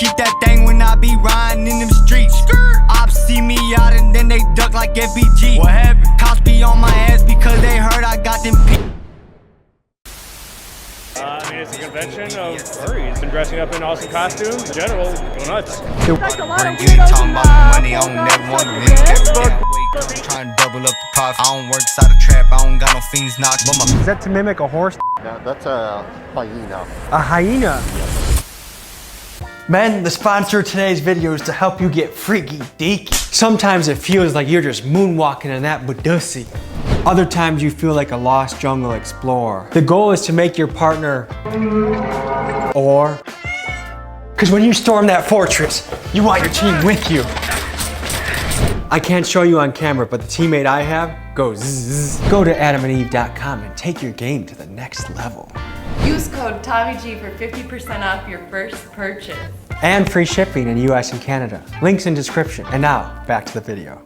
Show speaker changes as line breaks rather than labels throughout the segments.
keep that thing when I be riding in them streets. Ops see me out and then they duck like FBG. What happened? Cops be on my ass because they heard I got them
I mean, it's a convention of furries. Been dressing up in awesome costumes. In general, go nuts.
You ain't talking about money, I don't never want to live. Trying to double up the profit. I don't work inside a trap, I don't got no fiends knocked.
Is that to mimic a horse?
No, that's a hyena.
A hyena? Men, the sponsor of today's video is to help you get freaky deaky. Sometimes it feels like you're just moonwalking in that Badussy. Other times you feel like a lost jungle explorer. The goal is to make your partner because when you storm that fortress, you want your team with you. I can't show you on camera, but the teammate I have goes zzz. Go to adamandeve.com and take your game to the next level.
Use code TommyG for 50% off your first purchase.
And free shipping in US and Canada. Links in description. And now, back to the video.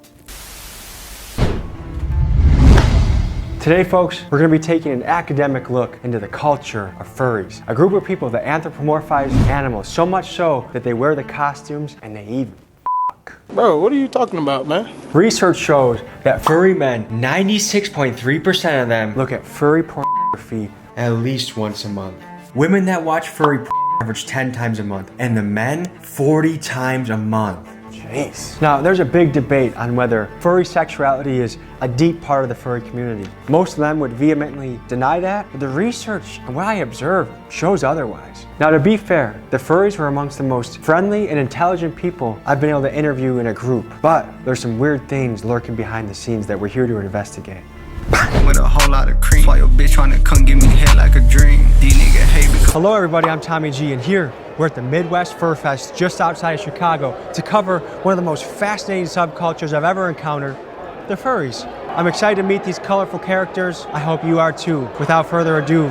Today, folks, we're going to be taking an academic look into the culture of furries, a group of people that anthropomorphize animals so much so that they wear the costumes and they even fuck.
Bro, what are you talking about, man?
Research shows that furry men, 96.3% of them look at furry pornography at least once a month. Women that watch furry porn average 10 times a month, and the men, 40 times a month. Jeez. Now, there's a big debate on whether furry sexuality is a deep part of the furry community. Most of them would vehemently deny that, but the research and what I observed shows otherwise. Now, to be fair, the furries were amongst the most friendly and intelligent people I've been able to interview in a group, but there's some weird things lurking behind the scenes that we're here to investigate.
with a whole lot of cream. Why your bitch tryna come give me head like a dream? These niggas hate because
Hello everybody, I'm Tommy G, and here we're at the Midwest Fur Fest just outside of Chicago to cover one of the most fascinating subcultures I've ever encountered, the furries. I'm excited to meet these colorful characters. I hope you are too. Without further ado,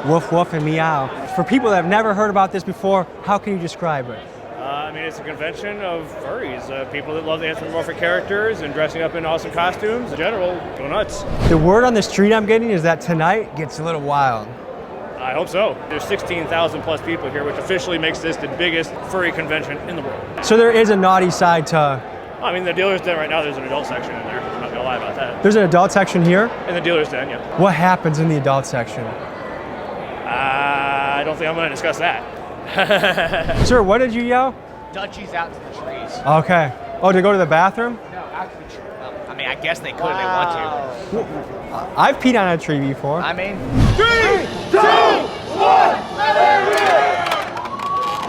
woof woof and meow. For people that have never heard about this before, how can you describe it?
I mean, it's a convention of furries, people that love the anthropomorphic characters and dressing up in awesome costumes. In general, go nuts.
The word on the street I'm getting is that tonight gets a little wild.
I hope so. There's 16,000 plus people here, which officially makes this the biggest furry convention in the world.
So there is a naughty side to...
I mean, the dealer's den right now, there's an adult section in there. I'm not gonna lie about that.
There's an adult section here?
In the dealer's den, yeah.
What happens in the adult section?
I don't think I'm gonna discuss that.
Sir, what did you yell?
Dutchies out to the trees.
Okay. Oh, to go to the bathroom?
No, out to the tree. Well, I mean, I guess they could if they want to.
I've peed on a tree before.
I mean...
3, 2, 1, let it rip!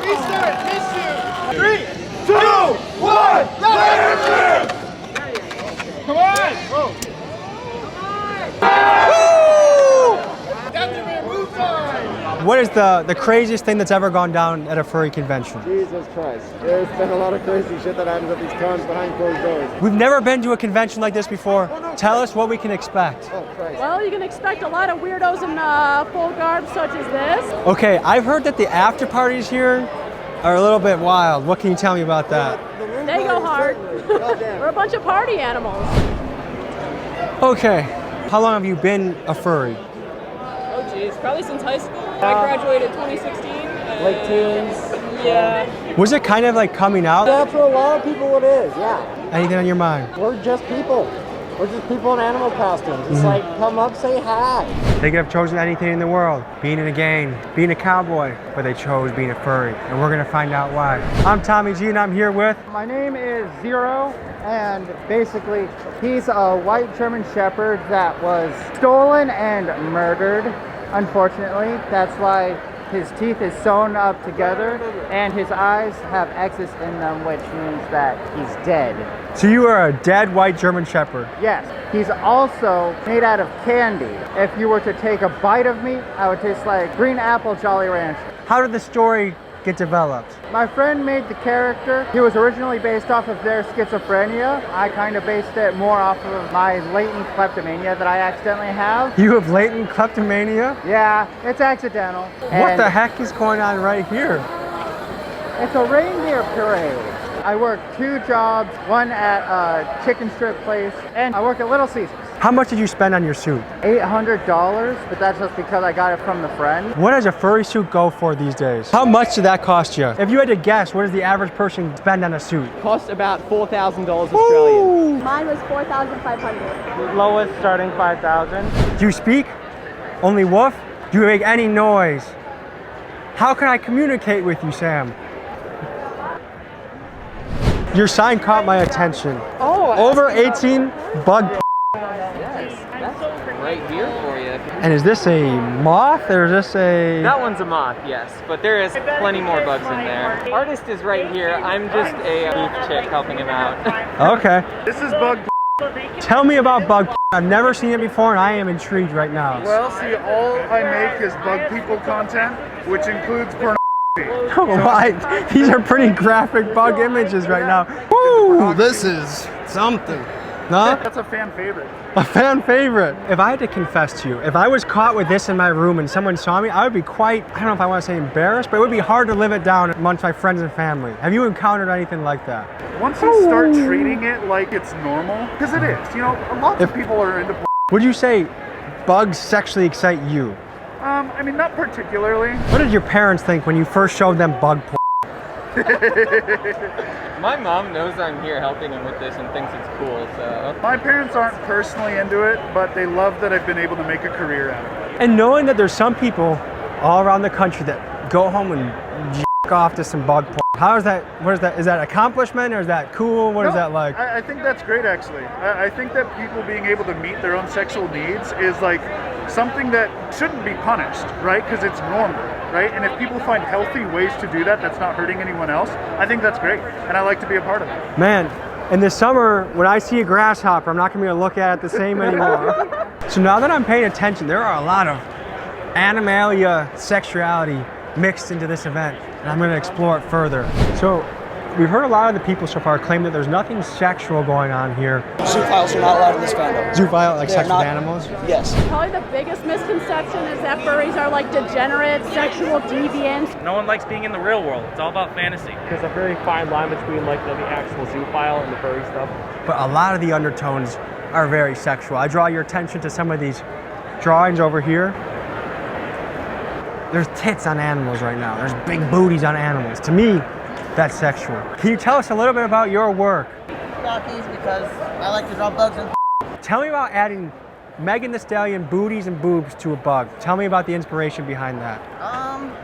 Restart mission! 3, 2, 1, let it rip! Come on! Whoa. That's the move time!
What is the craziest thing that's ever gone down at a furry convention?
Jesus Christ. There's been a lot of crazy shit that happens at these cons behind closed doors.
We've never been to a convention like this before. Tell us what we can expect.
Oh, Christ.
Well, you can expect a lot of weirdos in full garb such as this.
Okay, I've heard that the after parties here are a little bit wild. What can you tell me about that?
They go hard. We're a bunch of party animals.
Okay, how long have you been a furry?
Oh geez, probably since high school. I graduated 2016.
Late teens.
Yeah.
Was it kind of like coming out?
Yeah, for a lot of people it is, yeah.
Anything on your mind?
We're just people. We're just people in animal costumes. It's like, come up, say hi.
They could have chosen anything in the world, being in a gang, being a cowboy, but they chose being a furry, and we're gonna find out why. I'm Tommy G, and I'm here with...
My name is Zero, and basically he's a white German Shepherd that was stolen and murdered, unfortunately. That's why his teeth is sewn up together and his eyes have X's in them, which means that he's dead.
So you are a dead white German Shepherd?
Yes. He's also made out of candy. If you were to take a bite of me, I would taste like green apple Jolly Rancher.
How did the story get developed?
My friend made the character. He was originally based off of their schizophrenia. I kind of based it more off of my latent kleptomania that I accidentally have.
You have latent kleptomania?
Yeah, it's accidental.
What the heck is going on right here?
It's a reindeer parade. I work 2 jobs, one at a chicken strip place, and I work at Little Caesars.
How much did you spend on your suit?
$800, but that's just because I got it from the friend.
What does a furry suit go for these days? How much did that cost you? If you had to guess, what does the average person spend on a suit?
Cost about $4,000 Australian.
Mine was $4,500.
Lowest starting $5,000.
Do you speak? Only woof? Do you make any noise? How can I communicate with you, Sam? Your sign caught my attention.
Oh,
Over 18 bug.
yes, that's right here for you.
And is this a moth or is this a...
That one's a moth, yes, but there is plenty more bugs in there. Artist is right here. I'm just a booth chick helping him out.
Okay.
This is bug.
Tell me about bug. I've never seen it before and I am intrigued right now.
Well, see, all I make is bug people content, which includes pornography.
Why? These are pretty graphic bug images right now. Woo!
This is something.
Huh?
That's a fan favorite.
A fan favorite. If I had to confess to you, if I was caught with this in my room and someone saw me, I would be quite, I don't know if I want to say embarrassed, but it would be hard to live it down amongst my friends and family. Have you encountered anything like that?
Once you start treating it like it's normal, because it is, you know, lots of people are into.
Would you say bugs sexually excite you?
I mean, not particularly.
What did your parents think when you first showed them bug porn?
My mom knows I'm here helping him with this and thinks it's cool, so.
My parents aren't personally into it, but they love that I've been able to make a career out of it.
And knowing that there's some people all around the country that go home and jack off to some bug porn. How is that, what is that, is that accomplishment or is that cool? What is that like?
I think that's great, actually. I think that people being able to meet their own sexual needs is like something that shouldn't be punished, right? Because it's normal, right? And if people find healthy ways to do that that's not hurting anyone else, I think that's great. And I like to be a part of it.
Man, in the summer, when I see a grasshopper, I'm not gonna be able to look at it the same anymore. So now that I'm paying attention, there are a lot of animalia sexuality mixed into this event, and I'm gonna explore it further. So, we've heard a lot of the people so far claim that there's nothing sexual going on here.
Zoophiles are not allowed in this fandom.
Zoophile, like
They're
sex
not-
with animals?
Yes.
Probably the biggest misconception is that furries are like degenerate, sexual deviants.
No one likes being in the real world. It's all about fantasy.
There's a very fine line between like the actual zoophile and the furry stuff.
But a lot of the undertones are very sexual. I draw your attention to some of these drawings over here. There's tits on animals right now. There's big booties on animals. To me, that's sexual. Can you tell us a little bit about your work?
Got these because I like to draw bugs and
Tell me about adding Megan Thee Stallion booties and boobs to a bug. Tell me about the inspiration behind that.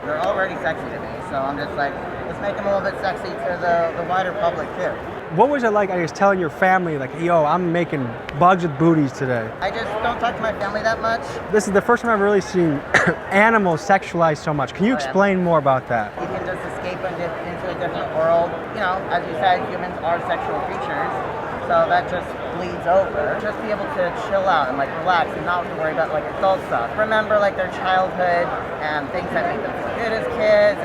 they're already sexy to me, so I'm just like, let's make them a little bit sexy to the wider public too.
What was it like, I guess, telling your family, like, yo, I'm making bugs with booties today?
I just don't talk to my family that much.
This is the first time I've really seen animals sexualized so much. Can you
Oh, yeah.
explain more about that?
You can just escape into a different world. You know, as you said, humans are sexual creatures, so that just bleeds over. Just be able to chill out and like relax and not have to worry about like adult stuff. Remember like their childhood and things that made them feel good as kids.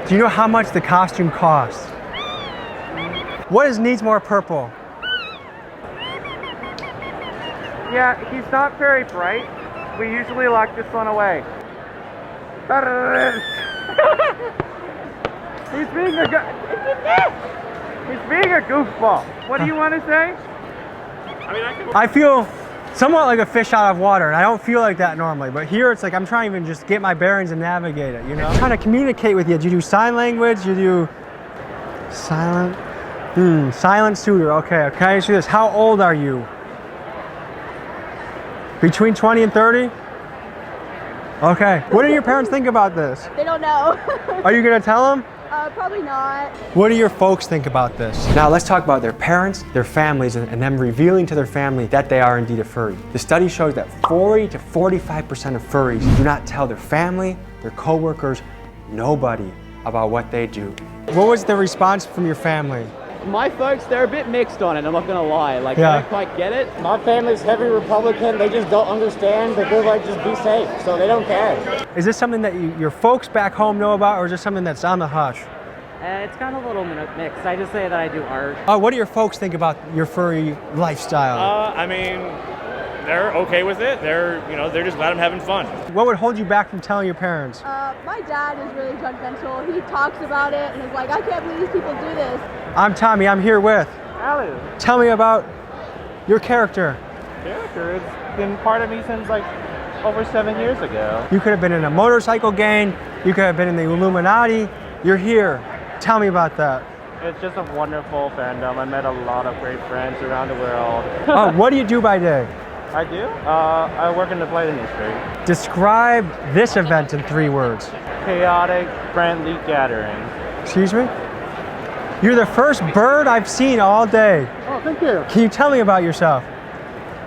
Do you know how much the costume costs? What needs more purple?
Yeah, he's not very bright. We usually lock this one away. He's being a goofball. What do you want to say?
I feel somewhat like a fish out of water, and I don't feel like that normally, but here it's like I'm trying to even just get my bearings and navigate it, you know? I'm trying to communicate with you. Do you do sign language? You do silent? Silent suitor, okay. Can I ask you this? How old are you? Between 20 and 30? Okay. What do your parents think about this?
They don't know.
Are you gonna tell them?
Probably not.
What do your folks think about this? Now let's talk about their parents, their families, and them revealing to their family that they are indeed a furry. The study shows that 40 to 45% of furries do not tell their family, their coworkers, nobody about what they do. What was the response from your family?
My folks, they're a bit mixed on it, I'm not gonna lie. Like,
Yeah.
they don't quite get it.
My family's heavy Republican. They just don't understand. They're like, just be safe, so they don't care.
Is this something that your folks back home know about, or is this something that's on the hush?
It's kind of a little mixed. I just say that I do art.
What do your folks think about your furry lifestyle?
I mean, they're okay with it. They're just glad I'm having fun.
What would hold you back from telling your parents?
My dad is really judgmental. He talks about it and is like, I can't believe these people do this.
I'm Tommy, I'm here with.
Hello.
Tell me about
Your character.
Character, it's been part of me since like over 7 years ago.
You could have been in a motorcycle gang. You could have been in the Illuminati. You're here. Tell me about that.
It's just a wonderful fandom. I met a lot of great friends around the world.
Oh, what do you do by day?
I do? I work in the play industry.
Describe this event in 3 words.
Chaotic, friendly gathering.
Excuse me? You're the first bird I've seen all day.
Oh, thank you.
Can you tell me about yourself?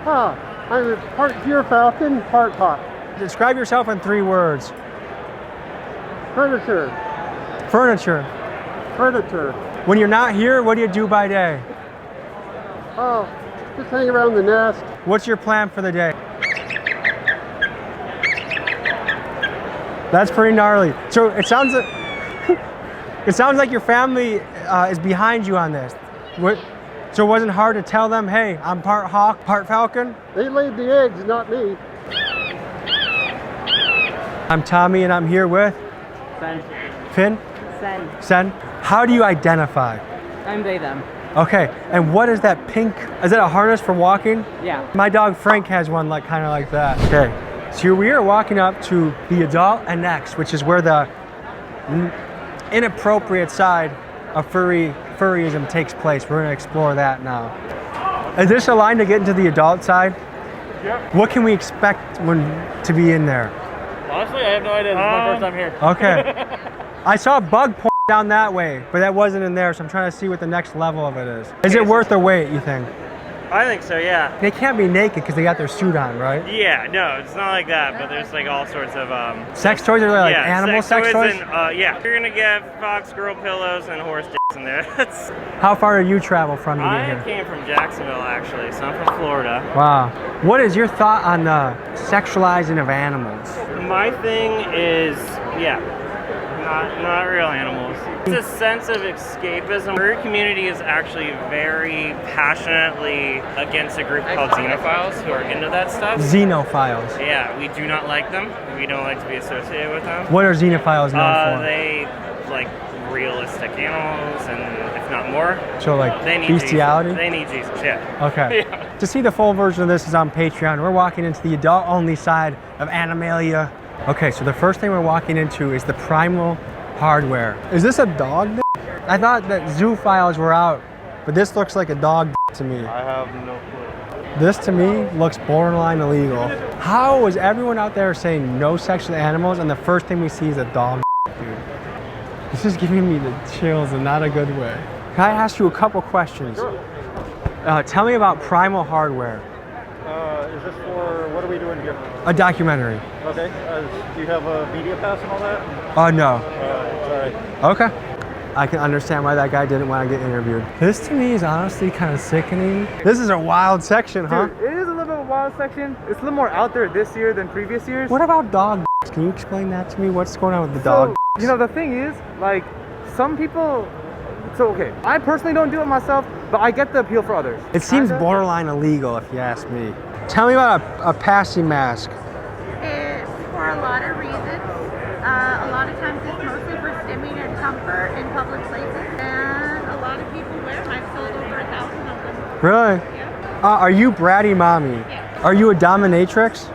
I'm part deer falcon, part hawk.
Describe yourself in 3 words.
Furniture.
Furniture.
Predator.
When you're not here, what do you do by day?
Oh, just hang around the nest.
What's your plan for the day? That's pretty gnarly. So it sounds like your family is behind you on this. So it wasn't hard to tell them, hey, I'm part hawk, part falcon?
They laid the eggs, not me.
I'm Tommy and I'm here with?
Sen.
Finn?
Sen.
Sen? How do you identify?
I'm they, them.
Okay, and what is that pink? Is that a harness for walking?
Yeah.
My dog Frank has one like kind of like that. Okay, so here we are walking up to the adult annex, which is where the inappropriate side of furryism takes place. We're gonna explore that now. Is this a line to get into the adult side?
Yep.
What can we expect to be in there?
Honestly, I have no idea. This is my first time here.
Okay. I saw a bug down that way, but that wasn't in there, so I'm trying to see what the next level of it is. Is it worth the wait, you think?
I think so, yeah.
They can't be naked because they got their suit on, right?
Yeah, no, it's not like that, but there's like all sorts of
sex toys? Are they like
yeah,
animal sex toys?
And, yeah, you're gonna get fox girl pillows and horse dicks in there. That's.
How far did you travel from to get
I
here?
came from Jacksonville actually, so I'm from Florida.
Wow. What is your thought on the sexualizing of animals?
My thing is, yeah, not real animals. It's a sense of escapism. The furry community is actually very passionately against a group called xenophiles who are into that stuff.
Xenophiles.
Yeah, we do not like them. We don't like to be associated with them.
What are xenophiles known for?
They like realistic animals, and if not more.
So like
they need
bestiality?
Jesus. They need Jesus, yeah.
Okay.
Yeah.
To see the full version of this is on Patreon. We're walking into the adult-only side of Animalia. Okay, so the first thing we're walking into is the primal hardware. Is this a dog? I thought that zoophiles were out, but this looks like a dog to me.
I have no clue.
This to me looks borderline illegal. How is everyone out there saying no sex with animals and the first thing we see is a dog, dude? This is giving me the chills in not a good way. Can I ask you a couple questions?
Sure.
Tell me about primal hardware.
Is this for, what are we doing here?
A documentary.
Okay. Do you have a media pass and all that?
No.
Sorry.
Okay. I can understand why that guy didn't want to get interviewed. This to me is honestly kind of sickening. This is a wild section, huh?
Dude, it is a little bit of a wild section. It's a little more out there this year than previous years.
What about dog? Can you explain that to me? What's going on with the dog?
You know, the thing is, like, some people, so okay, I personally don't do it myself, but I get the appeal for others.
It seems borderline illegal if you ask me. Tell me about a passy mask.
It's for a lot of reasons. A lot of times it's mostly for stimming and comfort in public places, and a lot of people wear them. I've sold over 1,000 of them.
Really?
Yeah.
Are you bratty mommy?
Yeah.
Are you a dominatrix?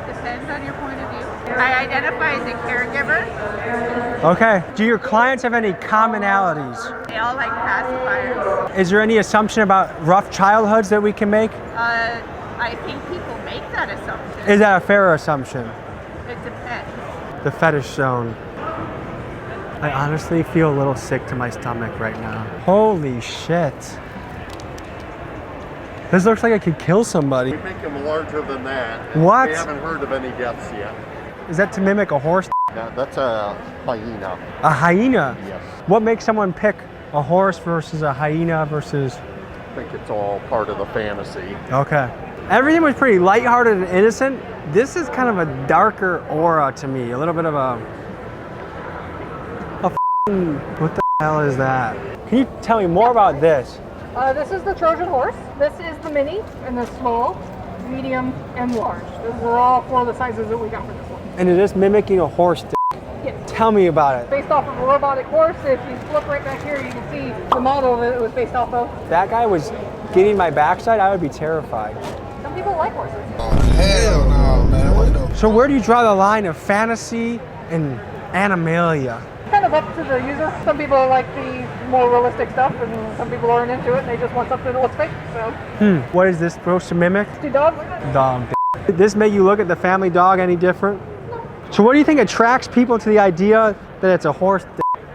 Depends on your point of view. I identify as a caregiver.
Okay. Do your clients have any commonalities?
They all like pacifiers.
Is there any assumption about rough childhoods that we can make?
I think people make that assumption.
Is that a fair assumption?
It depends.
The fetish zone. I honestly feel a little sick to my stomach right now. Holy shit. This looks like I could kill somebody.
We make them larger than that.
What?
We haven't heard of any deaths yet.
Is that to mimic a horse?
That's a hyena.
A hyena?
Yes.
What makes someone pick a horse versus a hyena versus...
I think it's all part of the fantasy.
Okay. Everything was pretty lighthearted and innocent. This is kind of a darker aura to me. A little bit of a what the hell is that? Can you tell me more about this?
This is the Trojan horse. This is the mini, and the small, medium, and large. Those are all 4 of the sizes that we got for this one.
And it is mimicking a horse.
Yes.
Tell me about it.
Based off of a robotic horse. If you look right back here, you can see the model that it was based off of.
If that guy was getting my backside, I would be terrified.
Some people like horses.
Hell no, man.
So where do you draw the line of fantasy and animalia?
Kind of up to the user. Some people like the more realistic stuff, and some people aren't into it, and they just want something that looks fake. So.
What is this supposed to mimic?
Do dogs?
Dog. Did this make you look at the family dog any different? So what do you think attracts people to the idea that it's a horse?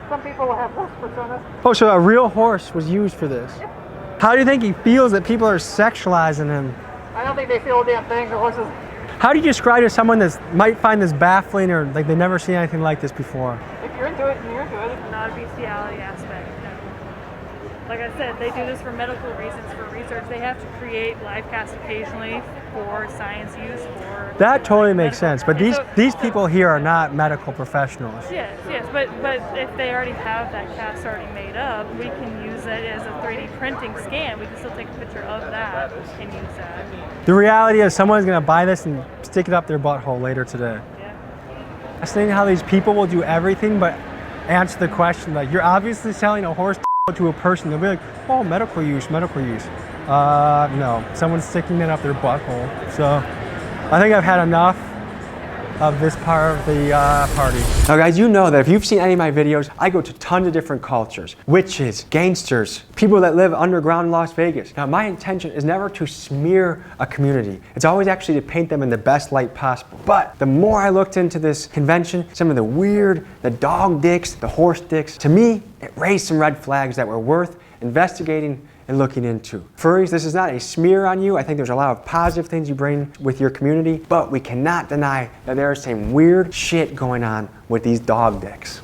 Some people have horse personas.
Oh, so a real horse was used for this.
Yeah.
How do you think he feels that people are sexualizing him?
I don't think they feel a damn thing. The horses.
How do you describe to someone that might find this baffling or like they've never seen anything like this before?
If you're into it, and you're into it.
Not a bestiality aspect, no. Like I said, they do this for medical reasons, for research. They have to create live casts occasionally for science use. For
that totally makes sense. But these people here are not medical professionals.
Yes, but if they already have that cast already made up, we can use it as a 3D printing scan. We can still take a picture of that and use that.
The reality is someone's going to buy this and stick it up their butthole later today.
Yeah.
Fascinating how these people will do everything but answer the question. Like, you're obviously selling a horse to a person. They'll be like, oh, medical use, medical use. No, someone's sticking it up their butthole. So I think I've had enough of this part of the party. Now guys, you know that if you've seen any of my videos, I go to tons of different cultures. Witches, gangsters, people that live underground in Las Vegas. Now my intention is never to smear a community. It's always actually to paint them in the best light possible. But the more I looked into this convention, some of the weird, the dog dicks, the horse dicks, to me, it raised some red flags that were worth investigating and looking into. Furries, this is not a smear on you. I think there's a lot of positive things you bring with your community, but we cannot deny that there is some weird shit going on with these dog dicks.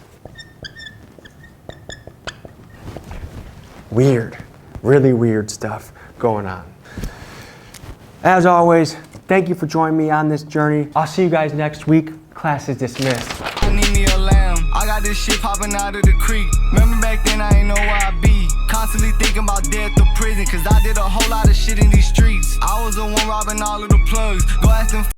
Weird, really weird stuff going on. As always, thank you for joining me on this journey. I'll see you guys next week. Class is dismissed.
I need me a lamb. I got this shit popping out of the creek. Remember back then I ain't know where I be. Constantly thinking about death or prison, cause I did a whole lot of shit in these streets. I was the one robbing all of the plugs. Go ask them